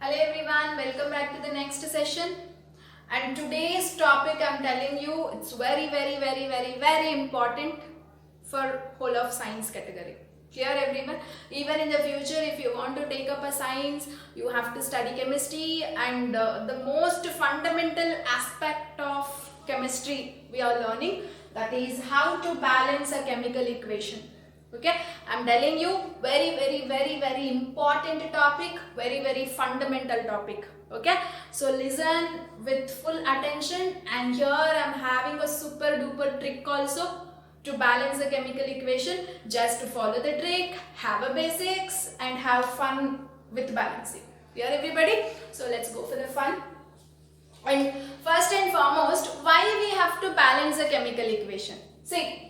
Hello everyone, welcome back to the next session. And today's topic, I'm telling you, it's very important for whole of science category. Clear everyone? Even in the future, if you want to take up a science, you have to study chemistry, and the most fundamental aspect of chemistry we are learning, that is how to balance a chemical equation. Okay, I'm telling you, very important topic, very fundamental topic. Okay, so listen with full attention, and here I'm having a super duper trick also to balance the chemical equation. Just to follow the trick, have a basics and have fun with balancing. Here everybody, so let's go for the fun. And first and foremost, why we have to balance the chemical equation? See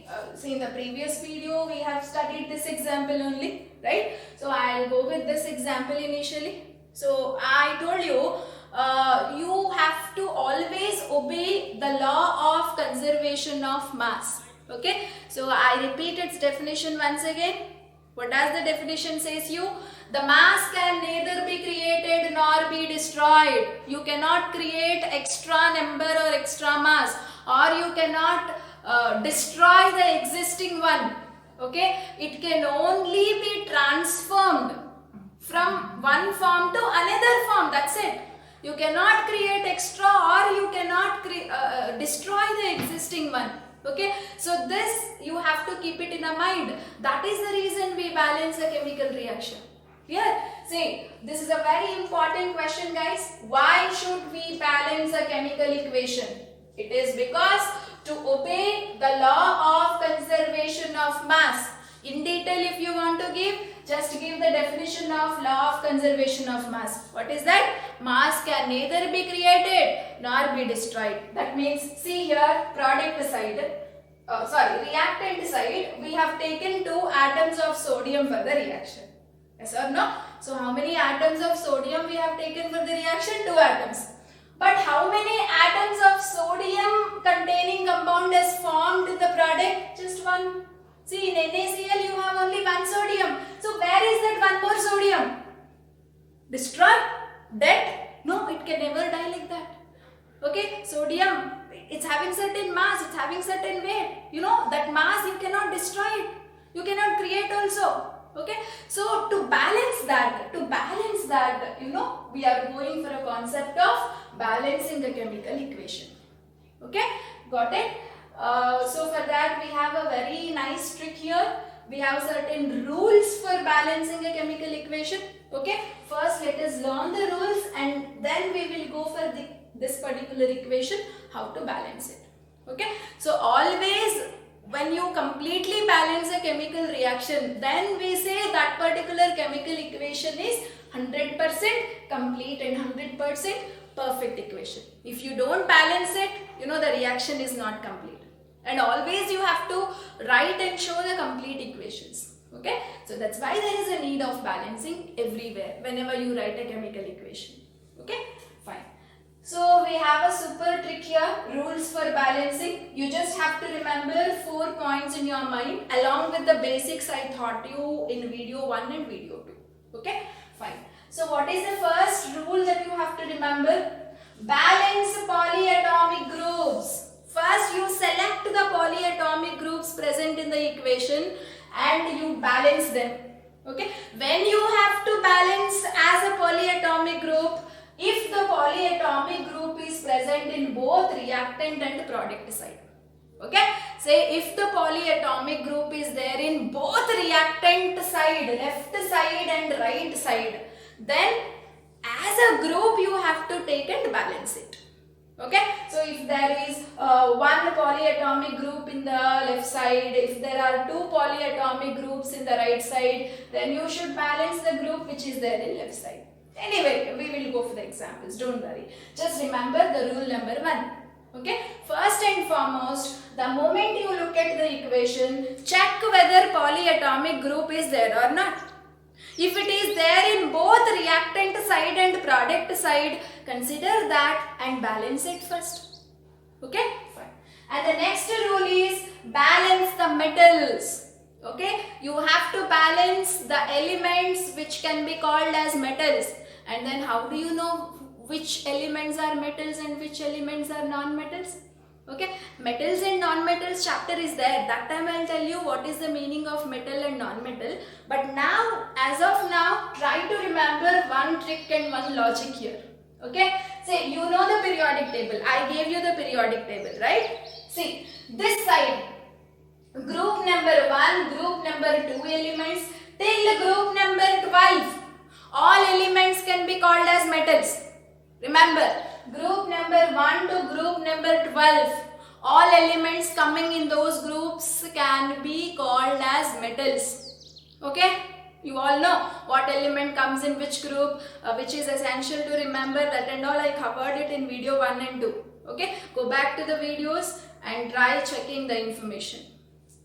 in the previous video we have studied this example only, right? So I'll go with this example initially. So I told you, you have to always obey the law of conservation of mass. Okay, so I repeat its definition once again. What does the definition says you? The mass can neither be created nor be destroyed. You cannot create extra number or extra mass, or you cannot destroy the existing one. Okay, it can only be transformed from one form to another form. That's it. You cannot create extra, or you cannot destroy the existing one. Okay, so this you have to keep it in a mind. That is the reason we balance a chemical reaction. Here, see, this is a very important question, guys. Why should we balance a chemical equation? It is because to obey the law of conservation of mass. In detail, if you want to give, just give the definition of law of conservation of mass. What is that? Mass can neither be created nor be destroyed. That means, see here, reactant side, we have taken 2 atoms of sodium for the reaction. Yes or no? So how many atoms of sodium we have taken for the reaction? 2 atoms. But how many atoms of sodium containing compound is formed in the product? Just 1. See, in NaCl you have only 1 sodium. So where is that 1 more sodium? Destroyed? Dead? No, it can never die like that. Okay, sodium, it's having certain mass, it's having certain weight. You know, that mass you cannot destroy it. You cannot create also. Okay, so to balance that, you know, we are going for a concept of balancing a chemical equation. Okay, got it? So for that we have a very nice trick here. We have certain rules for balancing a chemical equation. Okay, first let us learn the rules, and then we will go for this particular equation, how to balance it. Okay, so always when you completely balance a chemical reaction, then we say that particular chemical equation is 100% complete and 100% perfect equation. If you don't balance it, you know, the reaction is not complete. And always you have to write and show the complete equations. Okay, so that's why there is a need of balancing everywhere whenever you write a chemical equation. Okay, fine. So we have a super trick here, rules for balancing. You just have to remember 4 points in your mind along with the basics I taught you in video 1 and video 2. Okay, fine. So what is the first rule that you have to remember? Balance polyatomic groups. First you select the polyatomic groups present in the equation and you balance them. Okay, when you have to balance as a polyatomic group, if the polyatomic group is present in both reactant and product side. Okay, say if the polyatomic group is there in both reactant side, left side and right side, then as a group you have to take and balance it. Okay, so if there is 1 polyatomic group in the left side, if there are 2 polyatomic groups in the right side, then you should balance the group which is there in left side. Anyway, we will go for the examples, don't worry. Just remember the rule number 1. Okay, first and foremost, the moment you look at the equation, check whether polyatomic group is there or not. If it is there in both reactant side and product side, consider that and balance it first. Okay, fine. And the next rule is balance the metals. Okay, you have to balance the elements which can be called as metals. And then how do you know which elements are metals and which elements are non-metals? Okay, metals and non-metals chapter is there. That time I'll tell you what is the meaning of metal and non-metal. But now, as of now, try to remember one trick and one logic here. Okay, say you know the periodic table. I gave you the periodic table, right? See, this side, group number 1, group number 2 elements till group number 12. All elements can be called as metals. Remember, group number 1 to group number 12, all elements coming in those groups can be called as metals. Okay? You all know what element comes in which group, which is essential to remember. That and all I covered it in video 1 and 2. Okay? Go back to the videos and try checking the information.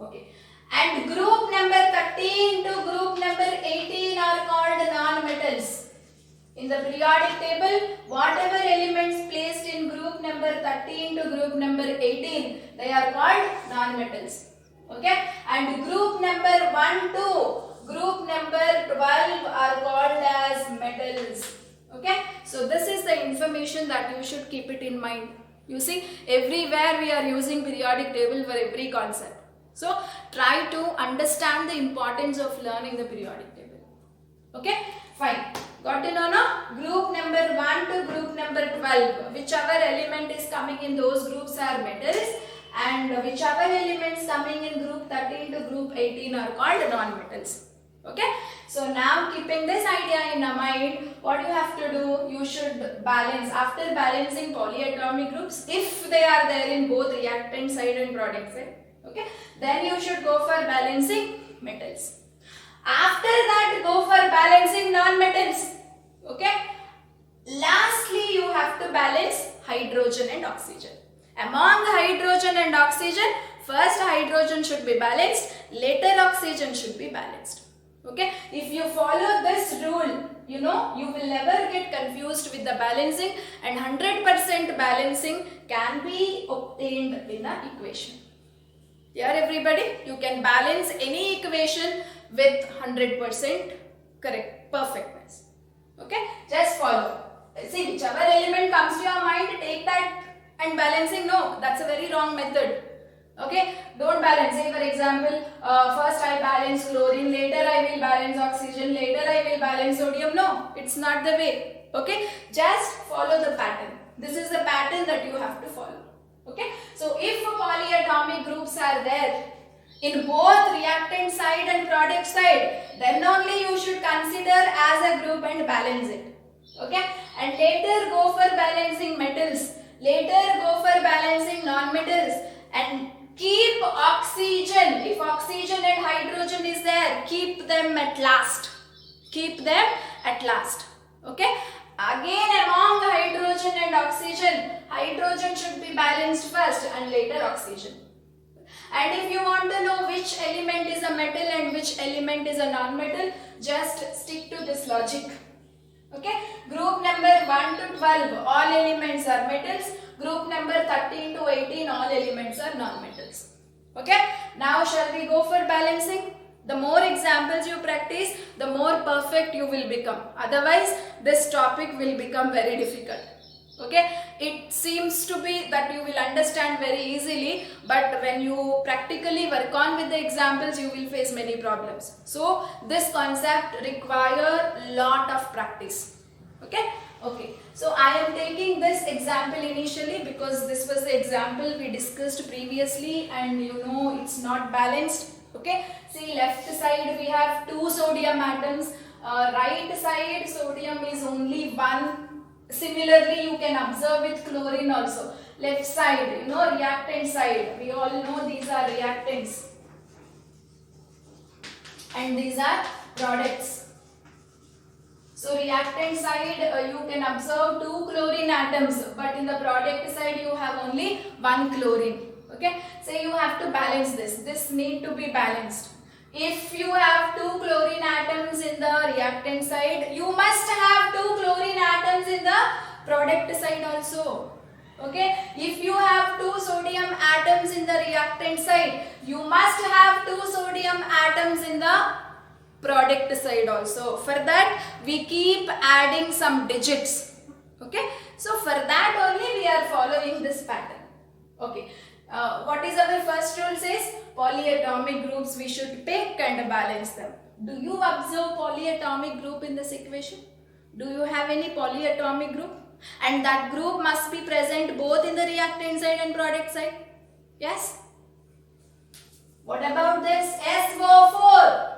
Okay? And group number 13 to group number 18 are called non-metals. In the periodic table, whatever elements placed in group number 13 to group number 18, they are called non-metals. Okay? And group number 1 to group number 12 are called as metals. Okay? So this is the information that you should keep it in mind. You see, everywhere we are using periodic table for every concept. So try to understand the importance of learning the periodic table. Okay? Fine. Got to know now? Group number 1 to group number 12. Whichever element is coming in those groups are metals, and whichever elements coming in group 13 to group 18 are called non-metals. Okay? So now keeping this idea in mind, what you have to do, you should balance. After balancing polyatomic groups, if they are there in both reactant side and product side, okay, then you should go for balancing metals. After that, go for balancing non-metals. Okay. Lastly, you have to balance hydrogen and oxygen. Among hydrogen and oxygen, first hydrogen should be balanced, later oxygen should be balanced. Okay. If you follow this rule, you know, you will never get confused with the balancing, and 100% balancing can be obtained in an equation. Here everybody, you can balance any equation with 100% correct perfectness. Okay, just follow. See, whichever element comes to your mind, take that and balancing. No, that's a very wrong method. Okay, don't balance. Say for example, first I balance chlorine, later I will balance oxygen, later I will balance sodium. No, it's not the way. Okay, just follow the pattern. This is the pattern that you have to follow. Okay, so if polyatomic groups are there in both reactant side and product side, then only you should consider as a group and balance it. Okay, and later go for balancing metals, later go for balancing non-metals, and keep oxygen. If oxygen and hydrogen is there, keep them at last. Keep them at last. Okay. Again, among hydrogen and oxygen, hydrogen should be balanced first and later oxygen. And if you want to know which element is a metal and which element is a non-metal, just stick to this logic. Okay? Group number 1 to 12, all elements are metals. Group number 13 to 18, all elements are non-metals. Okay? Now shall we go for balancing? The more examples you practice, the more perfect you will become. Otherwise, this topic will become very difficult. Okay? It seems to be that you will understand very easily, but when you practically work on with the examples, you will face many problems. So, this concept requires a lot of practice. Okay? Okay. So, I am taking this example initially because this was the example we discussed previously, and you know it's not balanced. Okay, see, left side we have 2 sodium atoms, right side sodium is only 1. Similarly, you can observe with chlorine also. Left side, you know, reactant side, we all know these are reactants and these are products. So reactant side you can observe 2 chlorine atoms, but in the product side you have only 1 chlorine. Okay, so you have to balance this. This need to be balanced. If you have 2 chlorine atoms in the reactant side, you must have 2 chlorine atoms in the product side also. Okay, if you have 2 sodium atoms in the reactant side, you must have 2 sodium atoms in the product side also. For that we keep adding some digits. Okay, so for that only we are following this pattern. Okay, what is our first rule says? Polyatomic groups we should pick and balance them. Do you observe polyatomic group in this equation? Do you have any polyatomic group? And that group must be present both in the reactant side and product side. Yes? What about this SO4?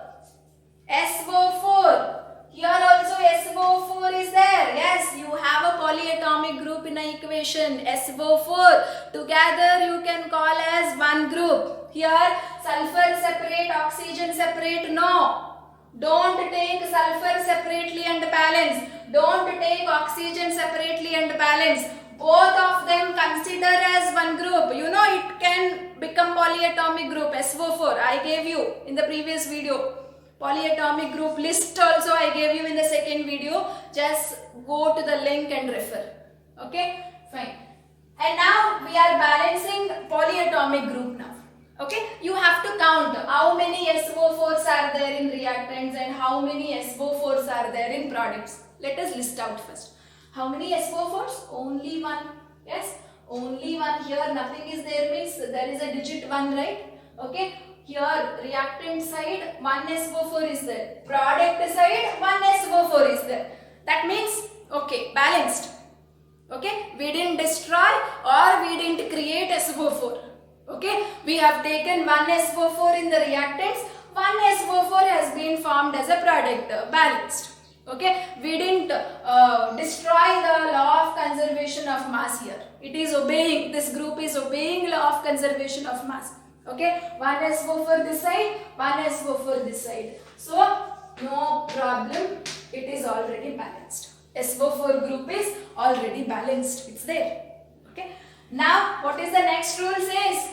SO4. Here also SO4 is there. Yes, you have a polyatomic group in an equation. SO4. Together you can call as one group. Here sulfur separate, oxygen separate. No. Don't take sulfur separately and balance. Don't take oxygen separately and balance. Both of them consider as one group. You know it can become polyatomic group SO4. I gave you in the previous video. Polyatomic group list also I gave you in the second video. Just go to the link and refer. Okay, fine. And now we are balancing polyatomic group now. Okay, you have to count how many SO4s are there in reactants and how many SO4s are there in products. Let us list out first. How many SO4s? Only one. Yes, only one. Here nothing is there means there is a digit 1, right? Okay. Here reactant side 1 SO4 is there. Product side 1 SO4 is there. That means okay, balanced. Okay, we didn't destroy or we didn't create SO4. Okay, we have taken 1 SO4 in the reactants. 1 SO4 has been formed as a product, balanced. Okay, we didn't destroy the law of conservation of mass here. It is obeying, this group is obeying law of conservation of mass. Okay, 1 SO4 this side, 1 SO4 this side. So, no problem, it is already balanced. SO4 group is already balanced, it's there. Okay, now what is the next rule says?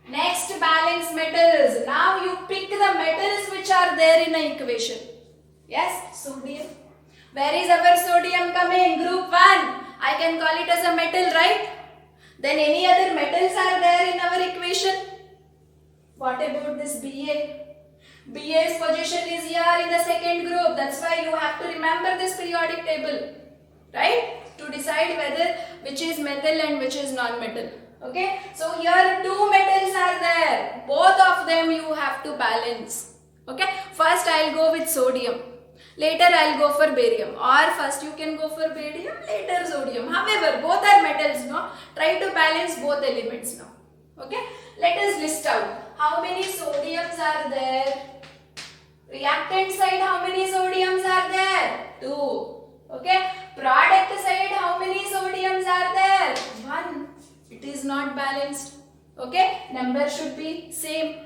Next, balance metals. Now you pick the metals which are there in the equation. Yes, sodium. Where is our sodium coming? Group 1. I can call it as a metal, right? Then any other metals are there in our equation? What about this Ba? Ba's position is here in the second group. That's why you have to remember this periodic table, right? To decide whether which is metal and which is non-metal. Okay, so here 2 metals are there. Both of them you have to balance. Okay, first I'll go with sodium. Later I'll go for barium. Or first you can go for barium, later sodium. However, both are metals, no? Try to balance both elements now. Okay, let us list out. How many sodiums are there? Reactant side, how many sodiums are there? 2. Okay, product side, how many sodiums are there? 1. It is not balanced. Okay, number should be same.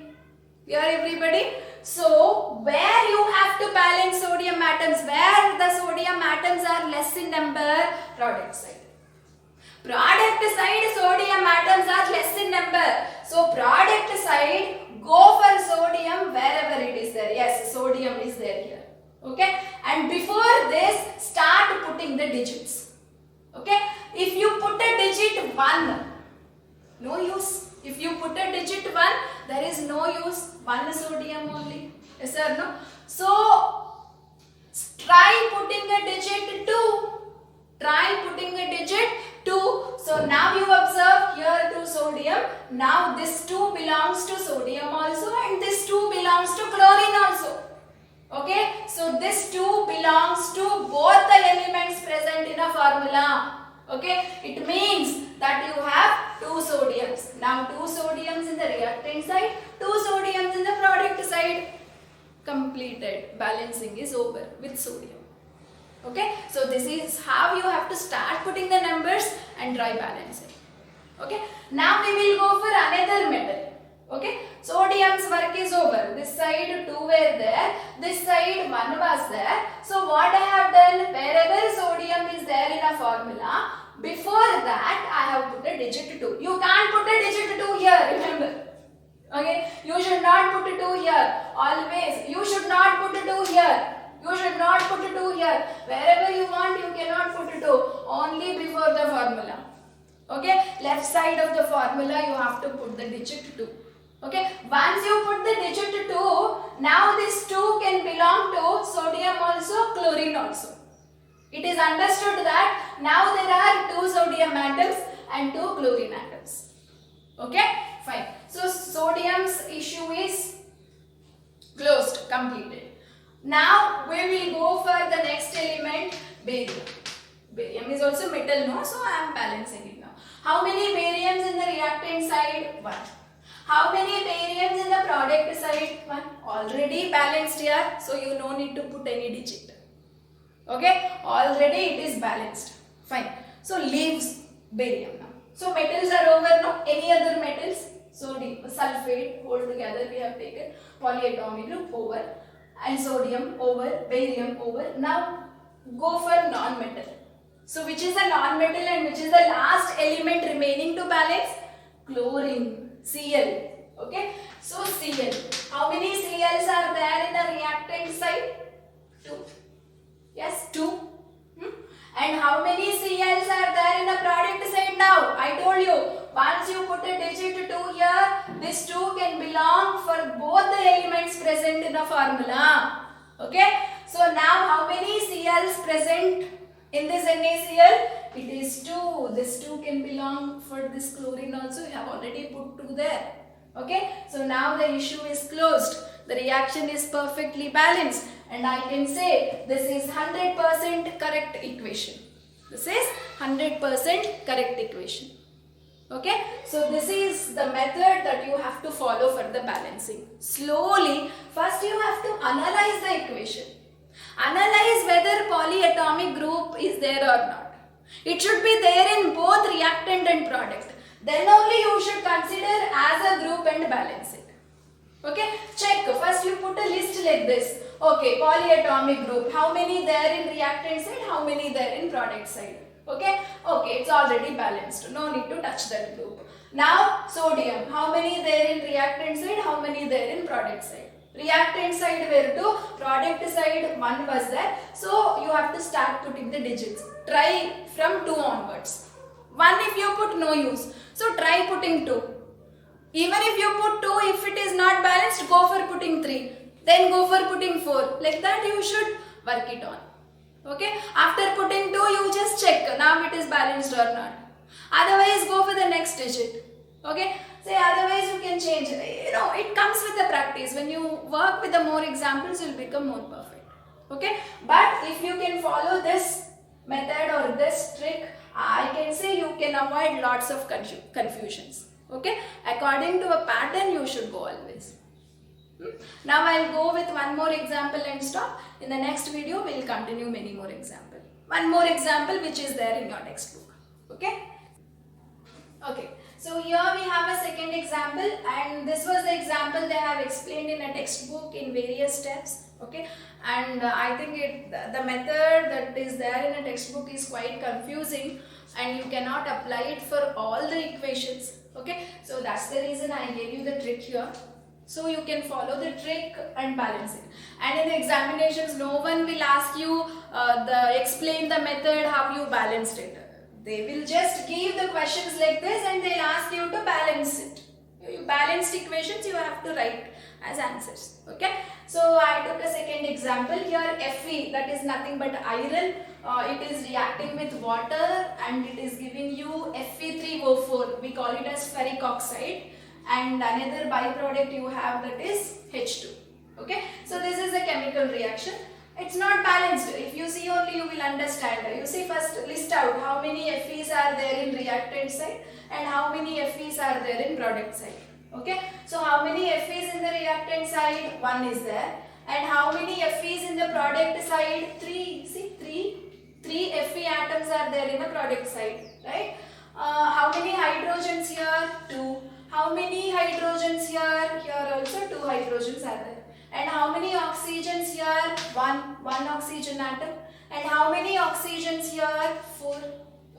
Here everybody. So, where you have to balance sodium atoms, where the sodium atoms are less in number, product side. Product side, sodium atoms are less in number. So, product side, go for sodium wherever it is there. Yes, sodium is there here. Okay, and before this, start putting the digits. Okay, if you put a digit 1, no use. If you put a digit 1, there is no use. 1 sodium only. Yes or no? So, try putting a digit 2. Try putting a digit 2. So, now you observe here 2 sodium. Now, this 2 belongs to sodium also and this 2 belongs to chlorine also. Okay. So, this 2 belongs to both the elements present in a formula. Okay, it means that you have 2 sodiums. Now 2 sodiums in the reactant side, 2 sodiums in the product side. Completed. Balancing is over with sodium. Okay, so this is how you have to start putting the numbers and try balancing. Okay, now we will go for another metal. Okay, sodium's work is over. This side 2 were there, this side 1 was there. So what I have done, wherever sodium is there in a formula, before that I have put a digit 2. You can't put a digit 2 here, remember. Okay, you should not put a 2 here. Always, you should not put a 2 here. You should not put a 2 here. Wherever you want, you cannot put a 2. Only before the formula. Okay, left side of the formula you have to put the digit 2. Okay, once you put the digit 2, now this 2 can belong to sodium also, chlorine also. It is understood that now there are 2 sodium atoms and 2 chlorine atoms. Okay, fine. So sodium's issue is closed, completed. Now we will go for the next element, barium. Barium is also metal, no? So I am balancing it now. How many bariums in the reactant side? 1. How many bariums in the product side? 1. Already balanced here, so you no need to put any digit. Okay, already it is balanced. Fine. So leaves barium now. So metals are over now. Any other metals? Sodium, sulfate, hold together we have taken. Polyatomic group over. And sodium over, barium over. Now go for non-metal. So which is the non-metal and which is the last element remaining to balance? Chlorine, Cl. Okay. So Cl. How many Cls are there in the reactant side? 2. Yes, 2. And how many Cls are there in the product side now? I told you, once you put a digit 2 here, this 2 can belong for both the elements present in the formula. Okay. So now how many Cls present in this NaCl? It is 2. This 2 can belong for this chlorine also. We have already put 2 there. Okay. So now the issue is closed. The reaction is perfectly balanced. And I can say this is 100% correct equation. This is 100% correct equation. Okay. So this is the method that you have to follow for the balancing. Slowly, first you have to analyze the equation. Analyze whether polyatomic group is there or not. It should be there in both reactant and product. Then only you should consider as a group and balance it. Okay, check. First you put a list like this. Okay, polyatomic group. How many there in reactant side? How many there in product side? Okay, it's already balanced. No need to touch that group. Now sodium. How many there in reactant side? How many there in product side? Reactant side were 2, product side 1 was there. So you have to start putting the digits. Try from 2 onwards. 1 if you put, no use. So try putting 2. Even if you put 2, if it is not balanced, go for putting 3. Then go for putting 4. Like that you should work it on. Okay. After putting 2, you just check now it is balanced or not. Otherwise, go for the next digit. Okay. Say otherwise you can change. It comes with the practice. When you work with the more examples, you will become more perfect. Okay. But if you can follow this method or this trick, I can say you can avoid lots of confusions. Okay. According to a pattern, you should go always. Now I will go with one more example and stop. In the next video, we will continue many more examples. One more example which is there in your textbook. Okay. Okay. So here we have a second example, and this was the example they have explained in a textbook in various steps. Okay. And I think the method that is there in a textbook is quite confusing, and you cannot apply it for all the equations. Okay. So that's the reason I gave you the trick here. So you can follow the trick and balance it. And in the examinations, no one will ask you explain the method how you balanced it. They will just give the questions like this and they'll ask you to balance it. You balanced equations you have to write as answers. Okay. So I took a second example here. Fe, that is nothing but iron. It is reacting with water and it is giving you Fe3O4. We call it as ferric oxide. And another byproduct you have, that is H2. Okay. So this is a chemical reaction. It's not balanced. If you see only, you will understand. You see, first list out how many Fe's are there in reactant side and how many Fe's are there in product side. Okay. So how many Fe's in the reactant side? 1 is there. And how many Fe's in the product side? 3. See, 3 Fe atoms are there in the product side. Right. How many hydrogens here? 2. How many hydrogens here? Here also 2 hydrogens are there. And how many oxygens here? 1 oxygen atom. And how many oxygens here? 4.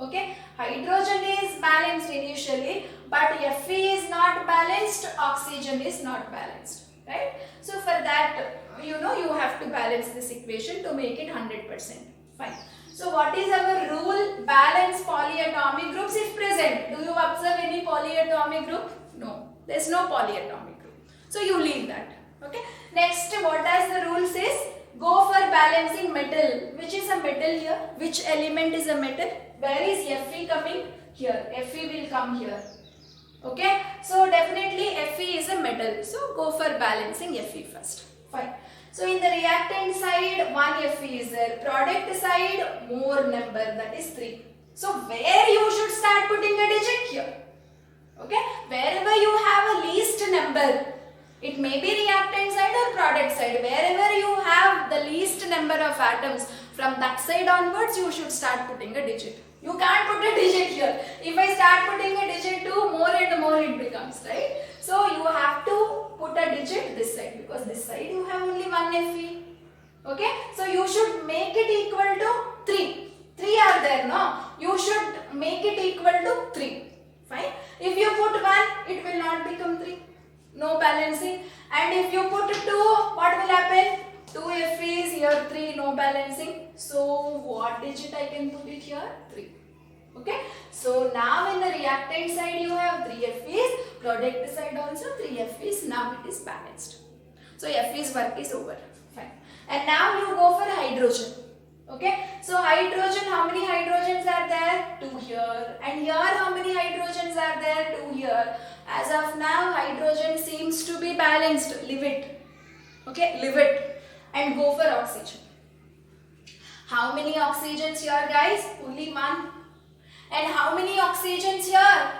Okay. Hydrogen is balanced initially, but Fe is not balanced, oxygen is not balanced. Right. So for that, you have to balance this equation to make it 100%. Fine. So what is our rule? Balance polyatomic groups if present. Do you observe any polyatomic group? No. There is no polyatomic group. So you leave that. Okay. Next, what does the rule says? Go for balancing metal. Which is a metal here? Which element is a metal? Where is Fe coming? Here. Fe will come here. Okay. So definitely Fe is a metal. So go for balancing Fe first. Fine. So in the reactant side, 1 Fe is there. Product side, more number, that is 3. So where you should start putting a digit? Here. Okay. Wherever you have a least number, it may be reactant side or product side. Wherever you have the least number of atoms, from that side onwards, you should start putting a digit. You can't put a digit here. If I start putting a digit 2, more and more it becomes, right? So you have to put a digit this side, because this side you have only 1 Fe. Okay? So you should make it equal to 3. 3 are there, no? You should make it equal to 3. Fine? If you put 1, it will not become 3. No balancing. And if you put 2, what will happen? 2 Fe is here, 3, no balancing. So what digit I can put it here? 3. Okay. So now in the reactant side you have 3 Fe's, product side also 3 Fe's. Now it is balanced. So Fe's work is over. Fine. And now you go for hydrogen. Okay. So hydrogen, how many hydrogens are there? 2 here. And here how many hydrogens are there? 2 here. As of now, hydrogen seems to be balanced. Leave it. Okay, leave it. And go for oxygen. How many oxygens here, guys? Only 1. And how many oxygens here?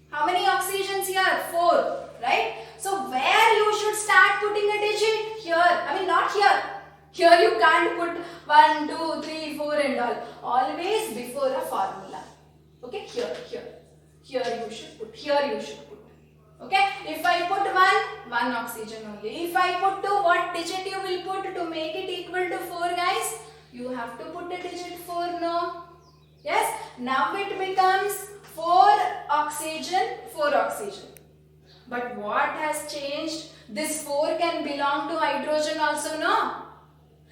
How many oxygens here? 4. Right? So where you should start putting a digit? Here. I mean not here. Here you can't put 1, 2, 3, 4 and all. Always before a formula. Okay, here. Here you should put. Here you should put. Okay. If I put 1 oxygen only. If I put 2, what digit you will put to make it equal to 4, guys? You have to put a digit 4, no? Yes. Now it becomes 4 oxygen, 4 oxygen. But what has changed? This 4 can belong to hydrogen also, no?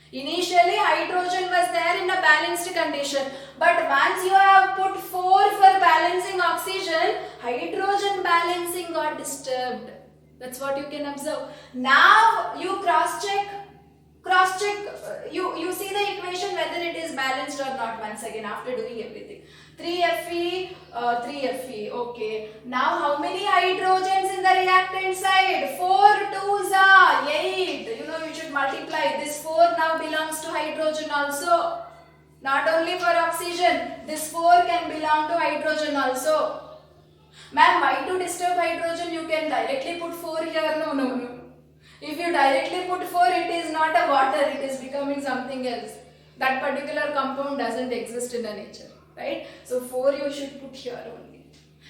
Initially hydrogen was there in a balanced condition, but once you have put 4 for balancing oxygen, hydrogen balancing got disturbed. That's what you can observe. Now you cross check, you see the equation whether it is balanced or not once again after doing everything. 3 Fe, 3 Fe, okay. Now how many hydrogens in the reactant side? 4 2s are 8. You know, you should multiply. This 4 now belongs to hydrogen also. Not only for oxygen, this 4 can belong to hydrogen also. Ma'am, why to disturb hydrogen? You can directly put 4 here. No. If you directly put 4, it is not a water, it is becoming something else. That particular compound doesn't exist in the nature, right? So 4 you should put here only.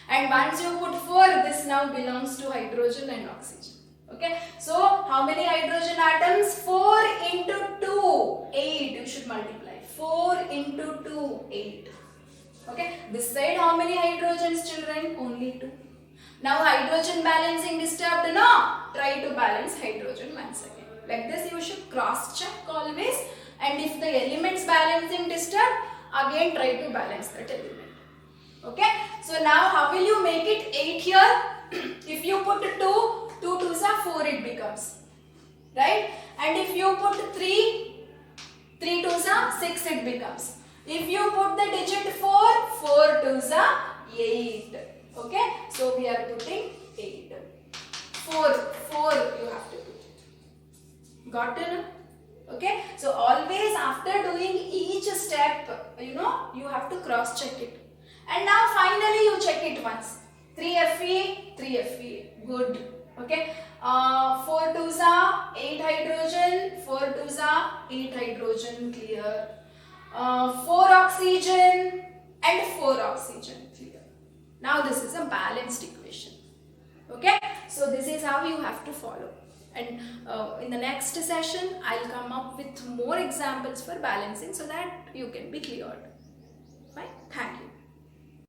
And once you put 4, this now belongs to hydrogen and oxygen. Okay, so how many hydrogen atoms? 4 into 2, 8. You should multiply. 4 into 2, 8. Okay, this side how many hydrogens, children? Only 2. Now hydrogen balancing disturbed, no? Try to balance hydrogen once again. Like this you should cross check always, and if the elements balancing disturbed, again try to balance that element. Okay, so now how will you make it 8 here? If you put 2, 2 2s are 4 it becomes, right? And if you put 3, 3 2s are 6 it becomes. If you put the digit 4, 4 2s are 8. Okay, so we are putting 8. 4 you have to put it. Got it? Okay, so always after doing each step, you have to cross check it. And now finally you check it once. 3 Fe, good. Okay, 4 2s are 8 hydrogen, 4 2s are 8 hydrogen, clear. 4 oxygen and 4 oxygen, clear. Now this is a balanced equation. Okay, so this is how you have to follow. And in the next session, I'll come up with more examples for balancing so that you can be cleared. Fine, thank you.